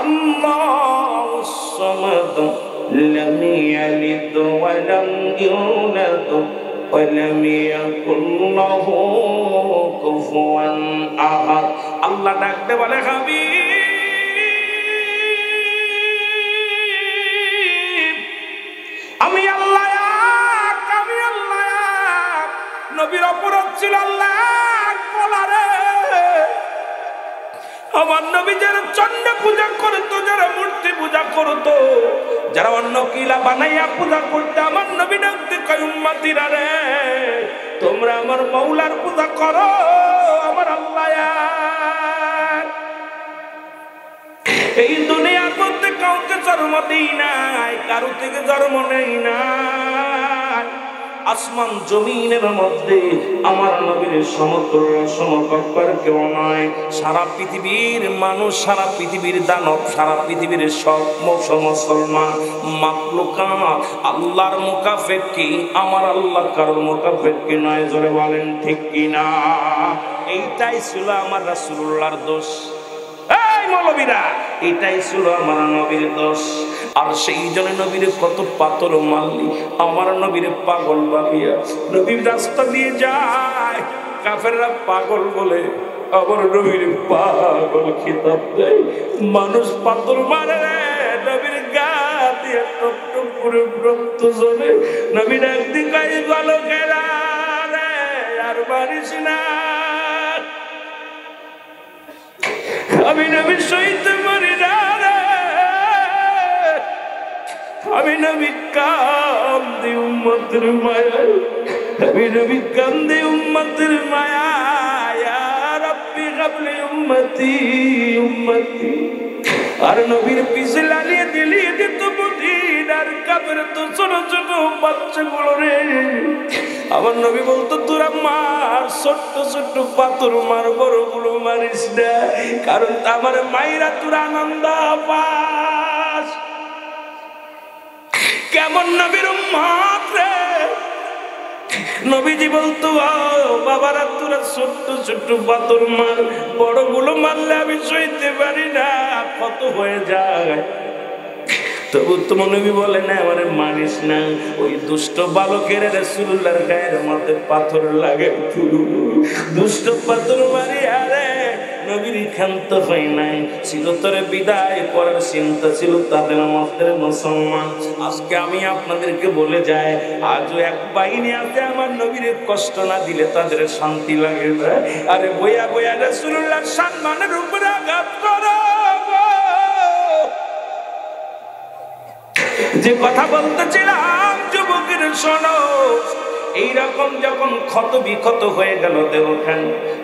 আল্লাহুস সামাদ লাম ইয়ালিদ ওয়া লাম ইউলাদ ওয়া লাম ইয়াকুল লাহু কুফুয়ান আহাদ। আল্লাহ ডাকতে বলে হাবিব, আমি আল্লাহ, আমি আল্লাহ। নবীর অপরাধ ছিল আল্লাহ বলা রে। আমার নবী যারা চন্ড পূজা করতো, যারা মূর্তি পূজা করতো, যারা অন্য কিলা বানাইয়া পূজা করতো, আমার নবী ডাকতে কয় উম্মতিরা রে, তোমরা আমার মাওলার পূজা করো, আমার আল্লাহ। এই দুনিয়ার মধ্যে কাউকে জন্ম দেই নাই, কারো থেকে জন্ম নেই নাই। আসমান জমিনের মধ্যে আমার নবীর সমতুল্য সমকক্ষর কেউ নয়। সারা পৃথিবীর মানুষ, সারা পৃথিবীর দানব, সারা পৃথিবীর সব মুসলমান মাখলুকাত আল্লাহর মুকাফেকি, আমার আল্লাহ কারোর মুকাফেকি নয়। জোরে বলেন ঠিক কিনা? এইটাই ছিল আমার রাসূলুল্লাহর দোষ। মৌলবীরা, এটাই ছিল আমার নবীর দোষ। আর সেই জন্য নবীর কত পাথর মারলি, আমার নবীর পাগল ভাবিয়া নবীর রাস্তা দিয়ে যায়, কাফেররা পাগল বলে আমার নবীর পাগল খিতাব দেয়। মানুষ পাথর মারে নবীর গা দিয়ে টপ টপ করে রক্ত ঝরে। নবীর একদিন গায়ে ভালো গেলা রে, আর মারিস না। আমি নবী সইতে পারি না রে, আমি নবী কান্দি উম্মতের মায়ায়, আমি নবী কান্দি উম্মতের মায়ায়। ইয়া রাব্বি হাবলি উম্মতি উম্মতি। আর নবীর পিছে লালিয়ে দিলিয়ে দিত মদিনার কাফের তো ছোট ছোট বাচ্চাগুলো রে। আমার নবী বলতো তোরা মার, ছোট্ট ছোট্ট পাথর মার, বড়গুলো মারিস না, কারণ আমার মায়েরা তোরা আনন্দ পাস। কেমন নবীর উম্মত রে। নবীজি বলতো বাবারা তোরা ছোট্ট ছোট্ট পাথর মার, বড়গুলো মারলে আমি সইতে পারি না, কত হয়ে যায়। তবু তোমার নবী বলে না আমারে মারিস না, ওই দুষ্ট বালকের রাসূলুল্লাহর গায়ের মধ্যে পাথর লাগে, দুষ্ট পাথর মারি আরে নবীর ক্ষান্ত হয় নাই, চিরতরে বিদায় করার চিন্তা ছিল তাদের মধ্যে মুসলমান। আজকে আমি আপনাদেরকে বলে যাই, আজও এক বাহিনী আছে আমার নবীর কষ্ট না দিলে তাদের শান্তি লাগে না। আরে বইয়া বইয়া রাসূলুল্লাহর সম্মানের উপরে আঘাত করো। যে কথা বলতেছিলাম যুবকের শোনো, এইরকম যখন ক্ষত বিক্ষত হয়ে গেল দেহখান,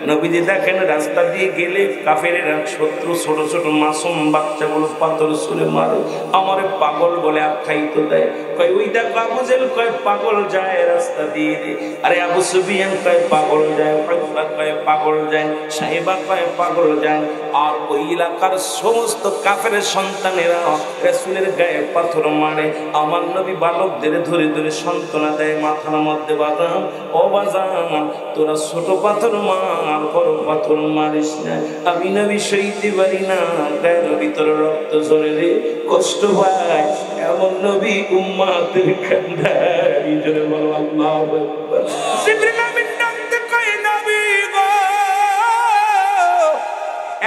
নবীজি দেখেন রাস্তা দিয়ে গেলে কাফেরেরা শত্রু ছোট ছোট মাসুম বাচ্চাগুলো পাথর ছুঁড়ে মারে, আমারে পাগল বলে আখ্যায়িত দেয়। কয় ওই দেখো আবু জেহেল কয় পাগল যায় রাস্তা দিয়ে। আরে আবু সুফিয়ান কয় পাগল যায়, উতবা কয় পাগল যায়, সাইবা কয় পাগল যায়। আর ওই এলাকার সমস্ত কাফেরের সন্তানেরা রাসূলের গায়ে পাথর মারে। আমার নবী বালকদের ধরে ধরে সান্ত্বনা দেয়, মাথার মধ্যে বাজান ও বাজান তোরা ছোট পাথর মার, বড় পাথর মারিস না। আমি নবী সইতে পারি না, গায়ের ভিতরে রক্ত ঝরে রে, কষ্ট হয়। এমন নবী উম্মাতের কান্দারি, জোরে বলো আল্লাহু আকবার। জিবরিল আমিন ডাকতে কয় নবী গো,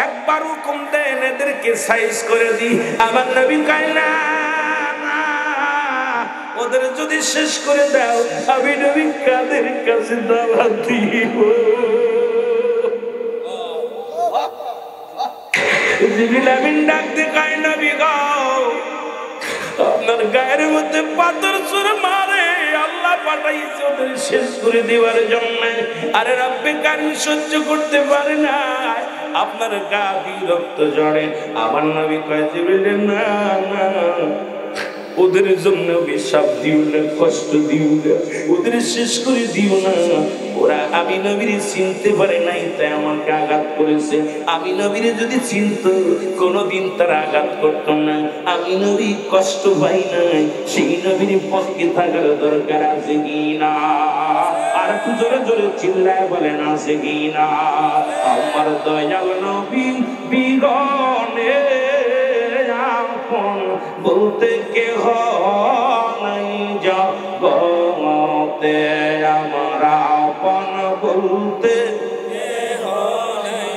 একবার হুকুম দেন এদেরকে সাইজ করে দি। আমার নবী কয় না, ওদের যদি শেষ করে দাও আমি নবী কাদের কাছে দাওয়াত দিব? জিবরিল আমিন ডাকতে কয় নবী গো, আপনার গায়ের মধ্যে পাথর ছুঁড়ে মারে আল্লাহ পাঠাইছে ওদের শেষ করে দেওয়ার জন্য। আরে রব্বে কারিম সহ্য করতে পারে না, আপনার গা দিয়ে রক্ত ঝরে। আমার নবী কয় জিবরিল না না, ওদের জন্য অভিশাপ দিও না, কষ্ট দিও না, ওদের শেষ করে দিও না। ওরা আমি নবীরে চিনতে পারে নাই তাই আমাকে আঘাত করেছে। আমি নবীরে যদি চিনত কোনোদিন তারা আঘাত করত না। আমি নবী কষ্ট পাই নাই, সেই নবীর পক্ষে থাকার দরকার আছে কি না? আর একটু জোরে জোরে চিল্লায় বলেন আছে কি না? আমার দয়াল নবী বিগনে আপন বলতে কেহ নাই জগতে, আমার আপন বলতে কেহ নাই।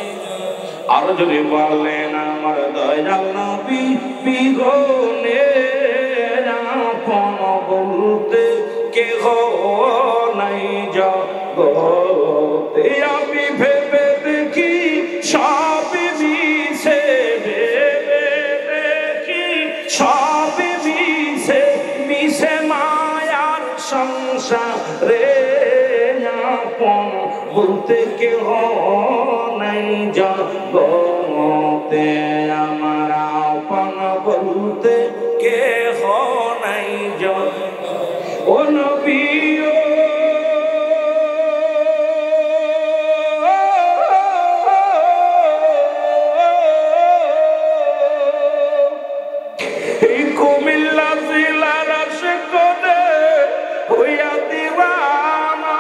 আর যদি বলেন আমার দয়াল নবী বিগনে আপন বলতে কেহ নাই জগতে, আমি ভেবে দেখি সবই মিছে, সবই মিছে মিছে মায়ার সংসারে, আপন বলতে কেহ নাই জগতে, আমার আপন বলতে কেহ নাই জগতে। ও নবী কুমিল্লা জেলার আশিকনে হইয়া দিওয়ানা,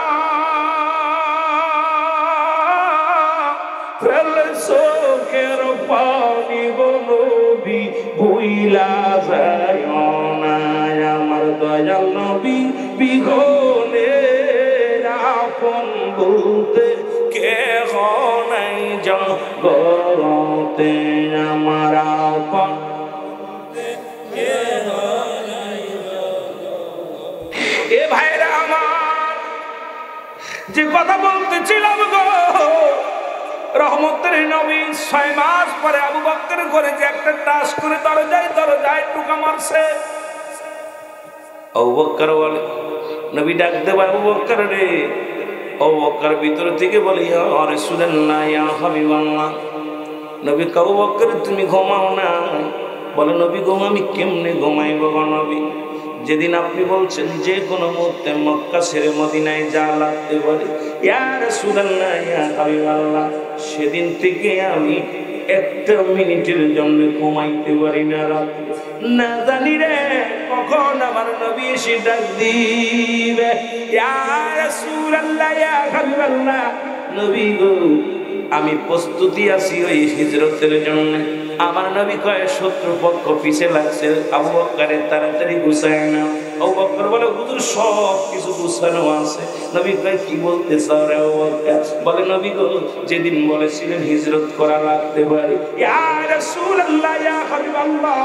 ফেলে চোখের পানি গো নবী ভুইলা যায় না। আমার দয়াল নবী বিগনে আপন বলতে কেহ নাই জগতে, আমার আপন। এ ভাইরা আমার, যে কথা বলতেছিলাম গো, রহমতের নবী 6 মাস পরে আবু বকর করে যে একটা টাস করে দরজায় টুকা মারছে। আবু বকর বলে, নবী ডাক দেব আবু বকর রে। আবু বকর ভিতর থেকে বলে ইয়া রাসূলুল্লাহ ইয়া হাবিবাল্লাহ। নবী আবু বকর তুমি ঘুমাও না? বলে নবী গো আমি কেমনে ঘুমাইব গো নবী? যেদিন আপনি বলছেন যে কোনো মুহূর্তে মক্কা ছেড়ে মদিনায় যা লাগতে পারে, ইয়া রাসূলুল্লাহ ইয়া হাবিবাল্লাহ, সেদিন থেকে আমি একটা মিনিটের জন্য ঘুমাইতে পারি না রাতে। না জানি রে কখন আমার নবী এসে ডাক দিবে, ইয়া রাসূলুল্লাহ ইয়া হাবিবাল্লাহ, নবী গো আমি প্রস্তুতি আছি ওই হিজরতের জন্য। আমার নবী কয় শত্রুপক্ষ পিছে লাগছে, আবু বকরের তাড়াতাড়ি গুছায় না। আবু বকর বলে হুজুর সব কিছু গুছানো আছে। নবী কয় কি বলতে চাও রে আবু বকর? বলে নবী গো যেদিন বলেছিলেন হিজরত করা লাগতে পারে, ইয়া রাসূলুল্লাহ ইয়া হাবিবাল্লাহ,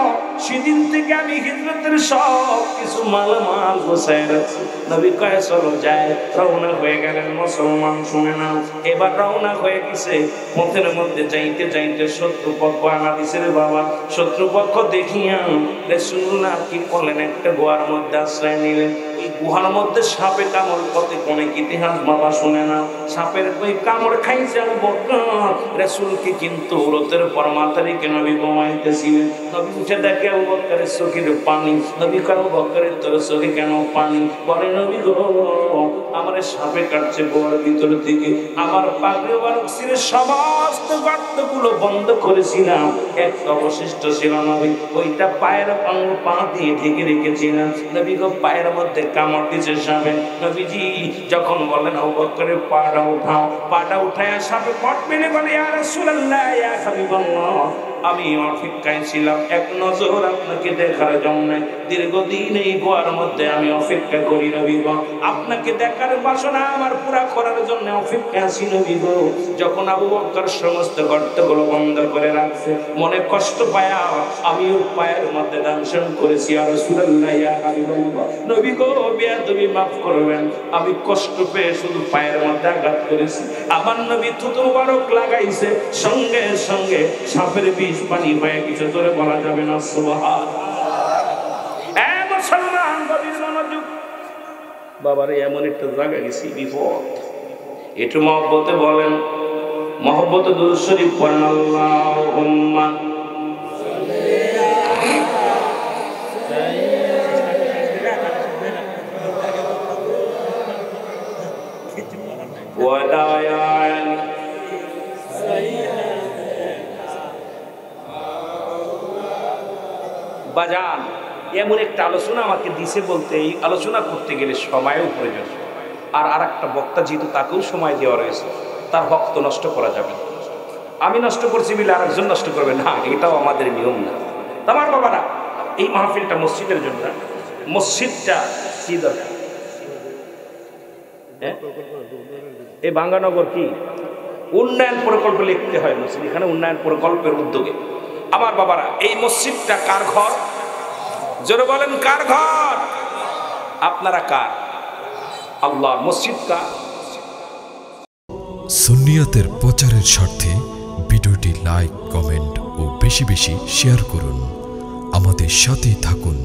সেদিন থেকে আমি হিজরতের সব কিছু মালামাল গোছায় রাখছি। নবী কয় চলো যাই। রওনা হয়ে গেলেন। মুসলমান শুনে না, এবার রওনা হয়ে গেছে। পথের মধ্যে যাইতে যাইতে শত্রুপক্ষ আনা দিছে রে বাবা। শত্রুপক্ষ দেখিয়া রাসূলুল্লাহ কি করলেন, একটা গুহার মধ্যে আশ্রয় নিলেন। ওই গুহার মধ্যে সাপে কামড়, কত অনেক ইতিহাস বাবা শুনে না। সাপের ওই কামড় খাইছে আবু বকর। রাসূলকে কিন্তু রোতের পর মাথা রেখে নবী ঘুমাইতেছিলেন। নবী উঠে দেখে আবু বকরের চোখের পানি। নবী কয় আবু বকরের তোর চোখে কেন পানি? বলে নবী গো আমার সাপে কাটছে গুহার ভিতর থেকে, আমার পাগড়ি বারক ছিঁড়ে সমস্ত গর্তগুলো বন্ধ করেছিলাম, একটা অবশিষ্ট ছিল নবী, ওইটা পায়ের পা দিয়ে ঢেকে রেখেছিলাম। নবী গো পায়ের মধ্যে কামড় দিছে সাপে। নবীজি যখন বলেন আবু বকরের পাটা উঠাও, পাটা উঠায় সাপে পট মেনে বলে ইয়া রাসূলুল্লাহ ইয়া হাবিবাল্লাহ, আমি অপেক্ষায় ছিলাম এক নজর আপনাকে দেখার জন্য। দীর্ঘদিন এই গুহার মধ্যে আমি অপেক্ষা করি নবী গো, আপনাকে দেখার বাসনা আমার পুরা করার জন্য অপেক্ষা আছি নবী গো। যখন আবু বকর সমস্ত গর্তগুলো বন্ধ করে রাখছে, মনে কষ্ট পায়া আমি ওর পায়ের মধ্যে দানশন করেছি ইয়া রাসূলুল্লাহ ইয়া হাবিবাল্লাহ, নবী গো বেয়াদবি মাফ করবেন, আমি কষ্ট পেয়ে শুধু পায়ের মধ্যে আঘাত করেছি। আমার নবী থুতু মুবারক লাগাইছে, সঙ্গে সঙ্গে সাপের বিষ পানি হয়ে কিছু ধরে বলা যাবে না সুবহানাল্লাহ। মুসলমান গভীর মনোযোগ, বাবারে এমন একটা জায়গা গেছি বিপদ। একটু মহব্বতে বলেন, মহব্বতে দুরূদ শরীফ পড়েন, আল্লাহুম্মা ওয়াদায়ান বাজান। এমন একটা আলোচনা আমাকে দিছে বলতে, এই আলোচনা করতে গেলে সময়ও প্রয়োজন। আর একটা বক্তা যেহেতু তাকেও সময় দেওয়া রয়েছে, তার হক তো নষ্ট করা যাবে। আমি নষ্ট করছি বলে আরেকজন নষ্ট করবে না, এটাও আমাদের নিয়ম না। আমার বাবারা, এই মাহফিলটা মসজিদের জন্য। মসজিদটা কি দরকার? এই বাঙ্গানগর কি উন্নয়ন প্রকল্প লিখতে হয় মসজিদ, এখানে উন্নয়ন প্রকল্পের উদ্যোগে। আমার বাবারা, এই মসজিদটা কার ঘর? জোরে বলেন কার ঘর? আপনারা কার? আল্লাহ। মসজিদ কার? সুন্নিয়াতের প্রচারের স্বার্থে ভিডিওটি লাইক, কমেন্ট ও বেশি বেশি শেয়ার করুন। আমাদের সাথেই থাকুন।